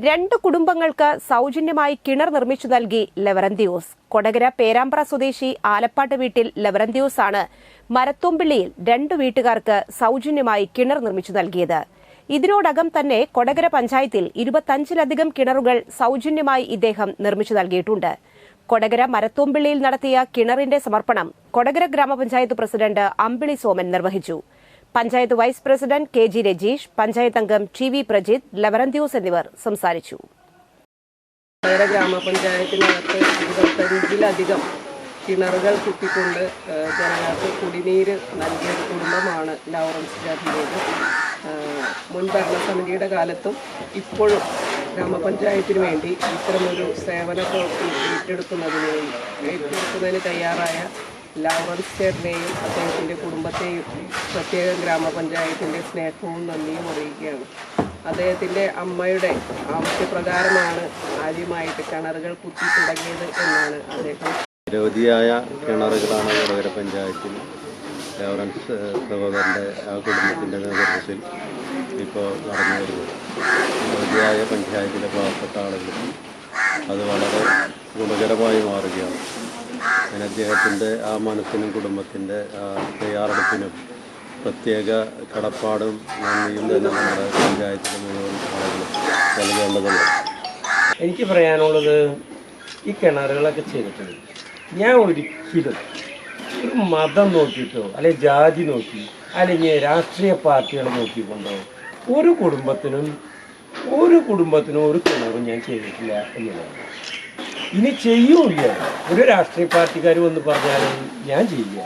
രണ്ട് കുടുംബങ്ങൾക്ക് സൗജന്യമായി കിണർ നിർമ്മിച്ചു നൽകി ലവറന്തിയോസ്. കൊടകര പേരാമ്പ്ര സ്വദേശി ആലപ്പാട്ട് വീട്ടിൽ ലവറന്തിയോസ് ആണ് മരത്തോമ്പിള്ളിയിൽ രണ്ടു വീട്ടുകാർക്ക് സൗജന്യമായി കിണർ നിർമ്മിച്ചു നൽകിയത്. ഇതിനോടകം തന്നെ കൊടകര പഞ്ചായത്തിൽ 25ലധികം കിണറുകൾ സൗജന്യമായി ഇദ്ദേഹം നിർമ്മിച്ചു നൽകിയിട്ടുണ്ട്. കൊടകര മരത്തോമ്പിള്ളിയിൽ നടത്തിയ കിണറിന്റെ സമർപ്പണം കൊടകര ഗ്രാമപഞ്ചായത്ത് പ്രസിഡന്റ് അമ്പിളി സോമൻ നിർവഹിച്ചു. Panchayat vice president K G. Rajeesh, panchayat അംഗം ടി.വി. പ്രജിത്ത്, ലവറന്തിയോസ് എന്നിവർ സംസാരിച്ചു. കൊടകര ഗ്രാമപഞ്ചായത്തിനകത്ത് 25ലധികം കിണറുകൾ കുത്തിക്കൊണ്ട് ജനങ്ങൾക്ക് കുടിനീര് നൽകിയ ഒരു കുടുംബമാണ് ലൗറൻസ് ജാതിയുടേത്. മുൻ ഭരണസമിതിയുടെ കാലത്തും ഇപ്പോഴും ഗ്രാമപഞ്ചായത്തിന് വേണ്ടി ഇത്തരമൊരു സേവന പ്രവൃത്തി ഏറ്റെടുക്കുന്നതിന് തയ്യാറായ ലൗറൻസ് ചേട്ടനെയും അദ്ദേഹത്തിൻ്റെ കുടുംബത്തെയും പ്രത്യേക ഗ്രാമപഞ്ചായത്തിൻ്റെ സ്നേഹവും നന്ദിയും അറിയിക്കുകയാണ്. അദ്ദേഹത്തിൻ്റെ അമ്മയുടെ ആവശ്യപ്രകാരമാണ് ആദ്യമായിട്ട് കിണറുകൾ കുത്തി തുടങ്ങിയത് എന്നാണ് അദ്ദേഹം. നിരവധിയായ കിണറുകളാണ് കൊടകര പഞ്ചായത്തിൽ ലൗറൻസ് സഹോദരൻ്റെ ആ കുടുംബത്തിൻ്റെ നേതൃത്വത്തിൽ ഇപ്പോൾ നടന്നു വരുന്നത്. നിരവധിയായ പഞ്ചായത്തിലെ പാവപ്പെട്ട ആളുകൾക്ക് അത് വളരെ ഗുണകരമായി മാറുകയാണ്. അങ്ങനെ അദ്ദേഹത്തിൻ്റെ ആ മനസ്സിനും കുടുംബത്തിൻ്റെ തയ്യാറെടുപ്പിനും പ്രത്യേക കടപ്പാടും നന്ദിയും തന്നെ നമ്മുടെ പഞ്ചായത്തിലെ മുഴുവൻ ആളുകളും നൽകേണ്ടതുണ്ട്. എനിക്ക് പറയാനുള്ളത്, ഈ കിണറുകളൊക്കെ ചെയ്തിട്ടുണ്ട്, ഞാൻ ഒരിക്കലും ഒരു മതം നോക്കിയിട്ടോ അല്ലെങ്കിൽ ജാതി നോക്കി അല്ലെങ്കിൽ രാഷ്ട്രീയ പാർട്ടികൾ നോക്കിക്കൊണ്ടോ ഒരു കുടുംബത്തിനും ഒരു കിണറും ഞാൻ ചെയ്തിട്ടില്ല എന്നുള്ളതാണ്. ഇനി ചെയ്യൂല്ല. ഒരു രാഷ്ട്രീയ പാർട്ടിക്കാർ വന്ന് പറഞ്ഞാലും ഞാൻ ചെയ്യില്ല.